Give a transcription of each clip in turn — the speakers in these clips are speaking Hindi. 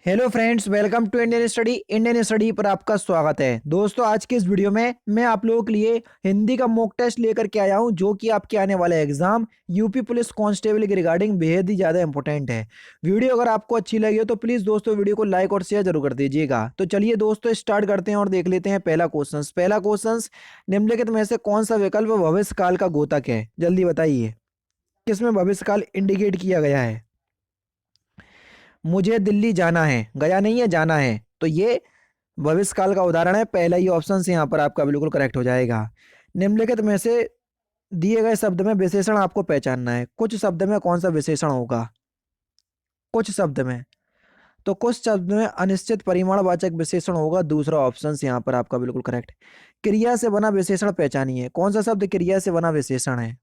Hello friends, welcome to Indian study पर आपका स्वागत है। दोस्तों, आज के इस वीडियो में मैं आप लोगों के लिए हिंदी का मॉक टेस्ट लेकर के आया हूं, जो कि आपके आने वाले एग्जाम यूपी पुलिस कांस्टेबल के रिगार्डिंग बेहद ही ज़्यादा इंपॉर्टेंट है। वीडियो अगर आपको अच्छी लगी हो तो प्लीज़ दोस्तों वीडियो को लाइक और शेयर जरूर कर दीजिएगा। तो चलिए दोस्तों, स्टार्ट करते हैं और देख लेते हैं पहला क्वेश्चन। निम्नलिखित में से कौन सा विकल्प भविष्य काल का द्योतक है? जल्दी बताइए, किसमें भविष्य काल इंडिकेट किया गया है? मुझे दिल्ली जाना है, गया नहीं है, जाना है, तो ये भविष्य काल का उदाहरण है। पहला ही ऑप्शन से यहाँ पर आपका बिल्कुल करेक्ट हो जाएगा। निम्नलिखित में से दिए गए शब्द में विशेषण आपको पहचानना है। कुछ शब्द में कौन सा विशेषण होगा? कुछ शब्द में, तो कुछ शब्द में अनिश्चित परिमाणवाचक विशेषण होगा। दूसरा ऑप्शन से यहाँ पर आपका बिल्कुल करेक्ट। क्रिया से बना विशेषण पहचानिए। कौन सा शब्द क्रिया से बना विशेषण है?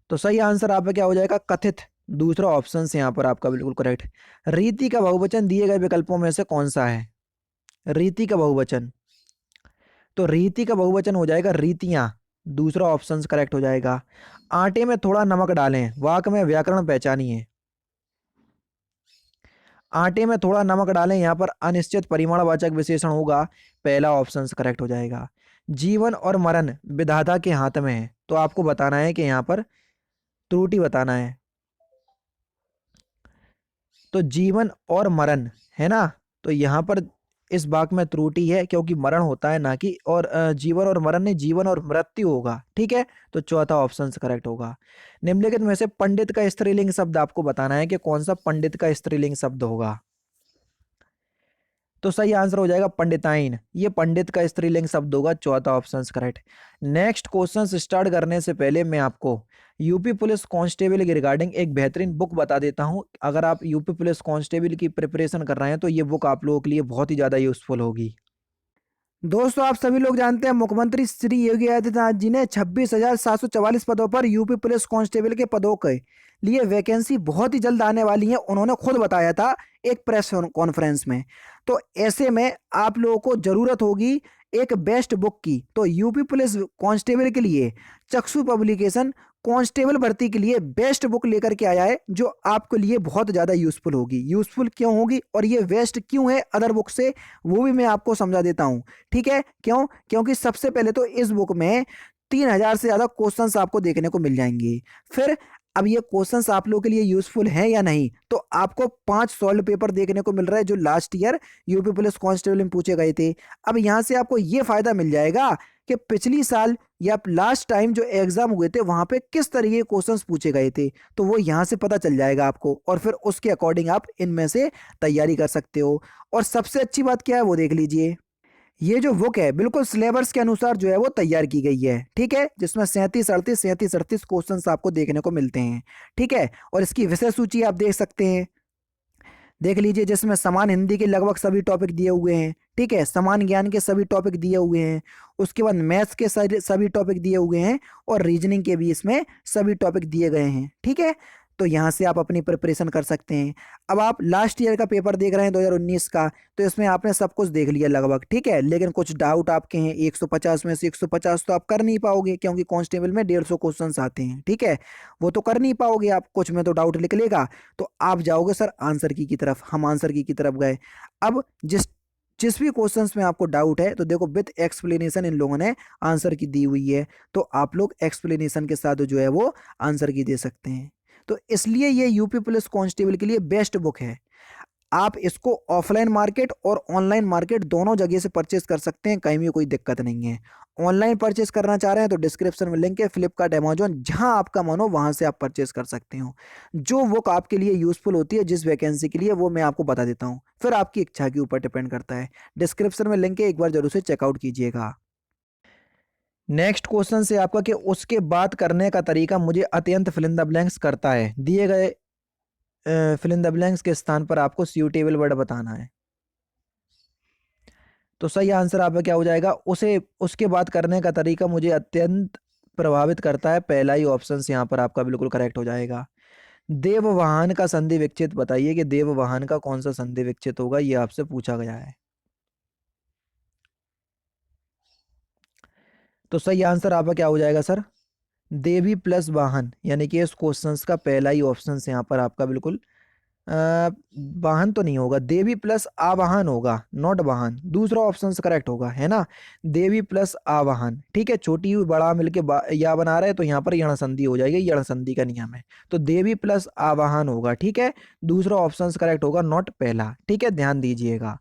तो सही आंसर आपका क्या हो जाएगा? कथित। दूसरा ऑप्शन से यहाँ पर आपका बिल्कुल करेक्ट। रीति का बहुवचन दिए गए विकल्पों में से कौन सा है? रीति का बहुवचन, तो रीति का बहुवचन हो जाएगा रीतियां। दूसरा ऑप्शन करेक्ट हो जाएगा। आटे में थोड़ा नमक डालें, वाक्य में व्याकरण पहचानिए। आटे में थोड़ा नमक डालें, यहाँ पर अनिश्चित परिमाणवाचक विशेषण होगा। पहला ऑप्शन करेक्ट हो जाएगा। जीवन और मरण विधाता के हाथ में है, तो आपको बताना है कि यहाँ पर त्रुटि बताना है। तो जीवन और मरण है ना, तो यहाँ पर इस वाक्य में त्रुटि है, क्योंकि मरण होता है ना कि और जीवन और मरण नहीं, जीवन और मृत्यु होगा। ठीक है, तो चौथा ऑप्शन करेक्ट होगा। निम्नलिखित में से पंडित का स्त्रीलिंग शब्द आपको बताना है कि कौन सा पंडित का स्त्रीलिंग शब्द होगा। तो सही आंसर हो जाएगा पंडिताइन। ये पंडित का स्त्रीलिंग शब्द होगा। चौथा option correct. Next question start करने से पहले मैं आपको यूपी पुलिस कांस्टेबल के रिगार्डिंग एक बेहतरीन बुक बता देता हूं। अगर आप यूपी पुलिस कांस्टेबल की प्रिपरेशन कर रहे हैं तो ये बुक आप लोगों के लिए बहुत ही ज़्यादा यूजफुल होगी। दोस्तों, आप सभी लोग जानते हैं मुख्यमंत्री श्री योगी आदित्यनाथ जी ने 26,744 पदों पर यूपी पुलिस कांस्टेबल के पदों के लिए वैकेंसी बहुत ही जल्द आने वाली है। उन्होंने खुद बताया था एक प्रेस कॉन्फ्रेंस में। तो ऐसे में आप लोगों को जरूरत होगी एक बेस्ट बुक की। तो यूपी पुलिस कांस्टेबल के लिए चक्षु पब्लिकेशन कांस्टेबल भर्ती के लिए बेस्ट बुक लेकर के आया है, जो आपके लिए बहुत ज़्यादा यूजफुल होगी। यूजफुल क्यों होगी और ये बेस्ट क्यों है अदर बुक से, वो भी मैं आपको समझा देता हूँ। ठीक है, क्यों? क्योंकि सबसे पहले तो इस बुक में 3,000 से ज़्यादा क्वेश्चंस आपको देखने को मिल जाएंगे। फिर अब ये क्वेश्चंस आप लोगों के लिए यूजफुल है या नहीं, तो आपको 5 सॉल्व पेपर देखने को मिल रहा है जो last year UP police constable में पूछे गए थे। अब यहाँ से आपको ये फायदा मिल जाएगा कि पिछली साल या लास्ट टाइम जो एग्जाम हुए थे वहां पे किस तरीके के क्वेश्चंस पूछे गए थे, तो वो यहाँ से पता चल जाएगा आपको, और फिर उसके अकॉर्डिंग आप इनमें से तैयारी कर सकते हो। और सबसे अच्छी बात क्या है वो देख लीजिए। ये जो बुक है बिल्कुल सिलेबस के अनुसार जो है वो तैयार की गई है। ठीक है, जिसमें 37 38 क्वेश्चंस आपको देखने को मिलते हैं। ठीक है, और इसकी विषय सूची आप देख सकते हैं, देख लीजिए, जिसमें समान हिंदी के लगभग सभी टॉपिक दिए हुए हैं। ठीक है, समान ज्ञान के सभी टॉपिक दिए हुए हैं। उसके बाद मैथ्स के सभी टॉपिक दिए हुए हैं, और रीजनिंग के भी इसमें सभी टॉपिक दिए गए हैं। ठीक है, तो यहाँ से आप अपनी प्रिपरेशन कर सकते हैं। अब आप लास्ट ईयर का पेपर देख रहे हैं 2019 का, तो इसमें आपने सब कुछ देख लिया लगभग। ठीक है, लेकिन कुछ डाउट आपके हैं। 150 में से 150 तो आप कर नहीं पाओगे, क्योंकि कांस्टेबल में 150 क्वेश्चंस आते हैं। ठीक है, वो तो कर नहीं पाओगे आप, कुछ में तो डाउट निकलेगा। तो आप जाओगे सर आंसर की तरफ, हम आंसर की तरफ गए। अब जिस जिस भी क्वेश्चंस में आपको डाउट है, तो देखो विद एक्सप्लेनेशन इन लोगों ने आंसर की दी हुई है, तो आप लोग एक्सप्लेनेशन के साथ जो है वो आंसर की दे सकते हैं। तो इसलिए ये यूपी पुलिस कांस्टेबल के लिए बेस्ट बुक है। आप इसको ऑफलाइन मार्केट और ऑनलाइन मार्केट दोनों जगह से परचेस कर सकते हैं, कहीं भी कोई दिक्कत नहीं है। ऑनलाइन परचेस करना चाह रहे हैं तो डिस्क्रिप्शन में लिंक है, फ्लिपकार्ट, अमेजोन, जहां आपका मन हो वहां से आप परचेस कर सकते हो। जो बुक आपके लिए यूजफुल होती है जिस वैकेंसी के लिए, वो मैं आपको बता देता हूँ, फिर आपकी इच्छा के ऊपर डिपेंड करता है। डिस्क्रिप्शन में लिंक है, एक बार जरूर से चेकआउट कीजिएगा। नेक्स्ट क्वेश्चन से आपका कि उसके बात करने का तरीका मुझे अत्यंत फिल इन द ब्लैंक्स करता है। दिए गए फिल इन द ब्लैंक्स के स्थान पर आपको सूटेबल वर्ड बताना है। तो सही आंसर आपका क्या हो जाएगा? उसे उसके बात करने का तरीका मुझे अत्यंत प्रभावित करता है। पहला ही ऑप्शन यहाँ पर आपका बिल्कुल करेक्ट हो जाएगा। देववाहन का संधि विच्छेद बताइए कि देववाहन का कौन सा संधि विच्छेद होगा, ये आपसे पूछा गया है। तो सही आंसर आपका क्या हो जाएगा सर? देवी प्लस वाहन, यानी कि इस क्वेश्चन का पहला ही ऑप्शन यहाँ पर आपका बिल्कुल वाहन तो नहीं होगा, देवी प्लस आवाहन होगा, नॉट वाहन। दूसरा ऑप्शन करेक्ट होगा, है ना, देवी प्लस आवाहन। ठीक है, छोटी हुई बड़ा मिलके या बना रहे हैं तो यहाँ पर यण संधि हो जाएगी, यण संधि का नियम है। तो देवी प्लस आवाहन होगा, ठीक है, दूसरा ऑप्शन करेक्ट होगा, नॉट पहला। ठीक है, ध्यान दीजिएगा।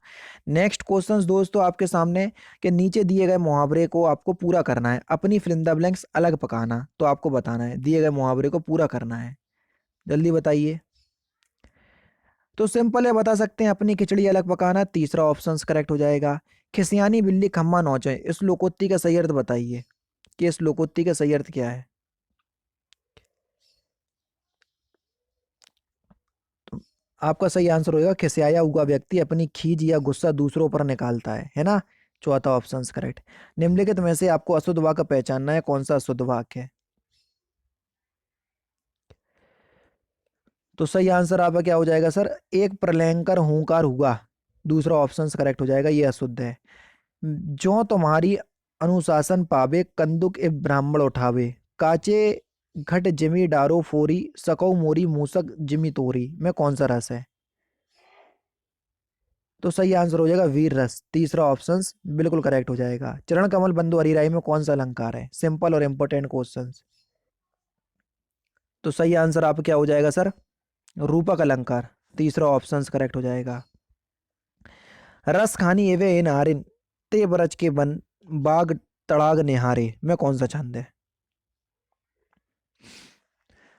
नेक्स्ट क्वेश्चंस दोस्तों आपके सामने, के नीचे दिए गए मुहावरे को आपको पूरा करना है। अपनी फिल इन द ब्लैंक्स अलग पकाना, तो आपको बताना है, दिए गए मुहावरे को पूरा करना है, जल्दी बताइए। तो सिंपल है, बता सकते हैं, अपनी खिचड़ी अलग पकाना, तीसरा ऑप्शन करेक्ट हो जाएगा। खिसियानी बिल्ली खम्मा नोचे, इस लोकोक्ति का सही अर्थ बताइए कि इस लोकोक्ति का सही अर्थ क्या है। तो आपका सही आंसर होगा, खिसियाया हुआ व्यक्ति अपनी खीज या गुस्सा दूसरों पर निकालता है ना। चौथा ऑप्शन करेक्ट। निम्नलिखित में से आपको अशुद्ध वाक्य पहचानना है, कौन सा अशुद्ध वाक्य है। तो सही आंसर आपका क्या हो जाएगा सर, एक प्रलयंकर हुंकार हुआ, दूसरा ऑप्शन करेक्ट हो जाएगा, ये अशुद्ध है। जो तुम्हारी अनुशासन पावे, कंदुक ए ब्राह्मण उठावे, काचे घट जिमी डारो फोरी, सकौ मोरी मूसक जिमी तोरी, में कौन सा रस है। तो सही आंसर हो जाएगा वीर रस, तीसरा ऑप्शन बिल्कुल करेक्ट हो जाएगा। चरण कमल बंधु हरिराई में कौन सा अलंकार है। सिंपल और इंपॉर्टेंट क्वेश्चन। तो सही आंसर आप क्या हो जाएगा सर, रूपक अलंकार, तीसरा ऑप्शन करेक्ट हो जाएगा। रस खानी एवे इन हारिन, ते ब्रज के बन बाग तड़ाग निहारे, में कौन सा छंद है।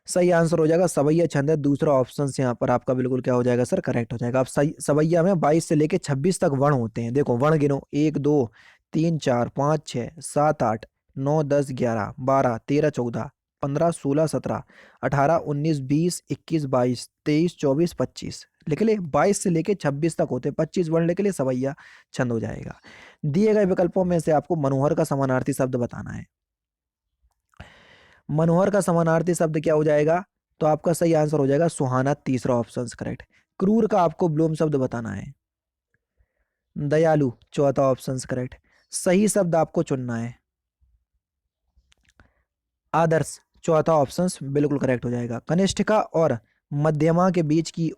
सही आंसर हो जाएगा सवैया छंद है, दूसरा ऑप्शन यहाँ पर आपका बिल्कुल क्या हो जाएगा सर, करेक्ट हो जाएगा। आप सही, सवैया में 22 से लेके 26 तक वर्ण होते हैं, देखो वर्ण गिनो, 1 2 3 4 5 6 7 8 9 10 11 12 13 14 15 16 17 18 19 20 21 22 23 24 25, लिख ले, 22 से लेके 26 तक होते हैं, 25 वर्ण लिख ले, सवैया छंद हो जाएगा। दिए गए विकल्पों में से आपको मनोहर का समानार्थी शब्द बताना है। मनोहर का समानार्थी शब्द क्या हो जाएगा, तो आपका सही आंसर हो जाएगा सुहाना, तीसरा ऑप्शन करेक्ट। क्रूर का आपको विलोम शब्द बताना है, दयालु, चौथा ऑप्शन करेक्ट। सही शब्द आपको चुनना है, आदर्श, चौथा ऑप्शन बिल्कुल करेक्ट हो जाएगा। कनिष्ठिका और मध्यमा के बीच की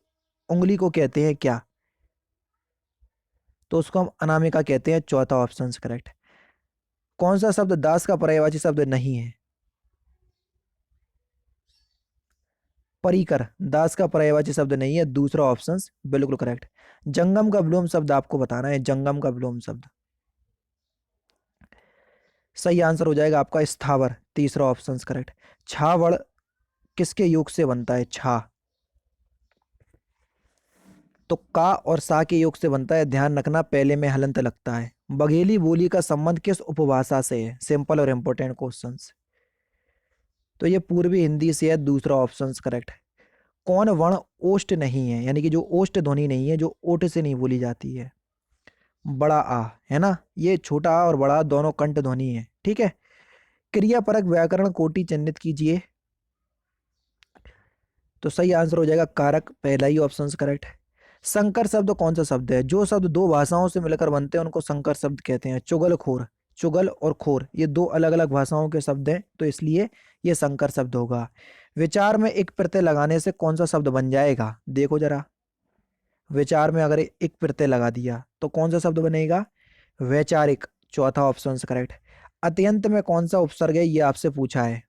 उंगली को कहते हैं क्या, तो उसको हम अनामिका कहते हैं, चौथा ऑप्शन करेक्ट। कौन सा शब्द दास का पर्यायवाची शब्द नहीं है। परिकर, दास का पर्यायवाची शब्द नहीं है, दूसरा ऑप्शन बिल्कुल करेक्ट। जंगम का विलोम शब्द आपको बताना है, जंगम का विलोम शब्द। सही आंसर हो जाएगा आपका स्थावर, तीसरा ऑप्शन करेक्ट। छावड़ किसके योग से बनता है, छा, तो का और सा के योग से बनता है, ध्यान रखना, पहले में हलंत लगता है। बघेली बोली का संबंध किस उपभाषा से है। सिंपल और इंपॉर्टेंट क्वेश्चंस। तो ये पूर्वी हिंदी से है, दूसरा ऑप्शन करेक्ट। कौन वर्ण ओष्ठ नहीं है, यानी कि जो ओष्ठ ध्वनि नहीं है, जो ओठ से नहीं बोली जाती है। बड़ा आ, है ना, ये छोटा आ और बड़ा आ दोनों कंठ ध्वनि है, ठीक है। क्रियापरक व्याकरण कोटि चिन्हित कीजिए। तो सही आंसर हो जाएगा कारक, पहला ही ऑप्शन करेक्ट। संकर शब्द कौन सा शब्द है, जो शब्द दो भाषाओं से मिलकर बनते हैं उनको संकर शब्द कहते हैं। चुगल खोर, चुगल और खोर ये दो अलग अलग भाषाओं के शब्द हैं, तो इसलिए ये संकर शब्द होगा। विचार में एक प्रत्यय लगाने से कौन सा शब्द बन जाएगा, देखो जरा। विचार में अगर एक प्रत्यय लगा दिया तो कौन सा शब्द बनेगा, वैचारिक, चौथा ऑप्शन करेक्ट। अत्यंत में कौन सा उपसर्ग है, ये आपसे पूछा है।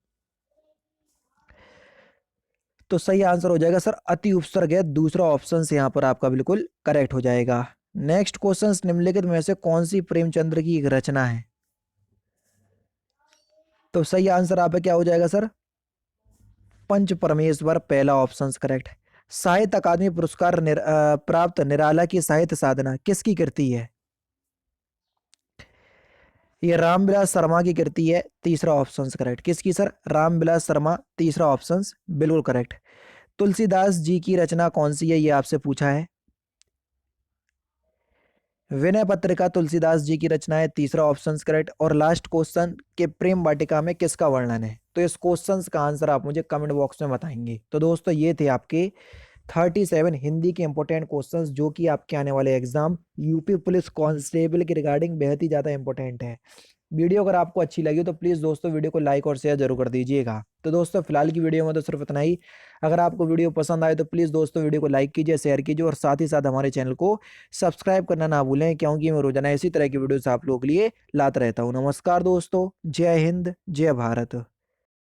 तो सही आंसर हो जाएगा सर अति उपसर्ग है, दूसरा ऑप्शन यहाँ पर आपका बिल्कुल करेक्ट हो जाएगा। नेक्स्ट क्वेश्चन, निम्नलिखित में से कौन सी प्रेमचंद्र की एक रचना है। तो सही आंसर आपका क्या हो जाएगा सर, पंच परमेश्वर, पहला ऑप्शन करेक्ट। साहित्य अकादमी पुरस्कार प्राप्त निराला की साहित्य साधना किसकी कृति है। ये रामविलास शर्मा की कृति है, तीसरा ऑप्शन करेक्ट। किसकी सर, रामविलास शर्मा, तीसरा ऑप्शन बिल्कुल करेक्ट। तुलसीदास जी की रचना कौन सी है, ये आपसे पूछा है। विनय पत्रिका तुलसीदास जी की रचना है, तीसरा ऑप्शन करेक्ट। और लास्ट क्वेश्चन के प्रेम वाटिका में किसका वर्णन है, तो इस क्वेश्चन का आंसर आप मुझे कमेंट बॉक्स में बताएंगे। तो दोस्तों ये थे आपके 37 हिंदी के इंपॉर्टेंट क्वेश्चंस जो कि आपके आने वाले एग्जाम यूपी पुलिस कांस्टेबल के रिगार्डिंग बेहद ही ज़्यादा इंपॉर्टेंट है। वीडियो अगर आपको अच्छी लगी तो प्लीज़ दोस्तों वीडियो को लाइक और शेयर जरूर कर दीजिएगा। तो दोस्तों फिलहाल की वीडियो में तो सिर्फ इतना ही। अगर आपको वीडियो पसंद आए तो प्लीज़ दोस्तों वीडियो को लाइक कीजिए, शेयर कीजिए और साथ ही साथ हमारे चैनल को सब्सक्राइब करना ना भूलें, क्योंकि मैं रोजाना इसी तरह की वीडियोस आप लोगों के लिए लाता रहता हूँ। नमस्कार दोस्तों, जय हिंद, जय भारत।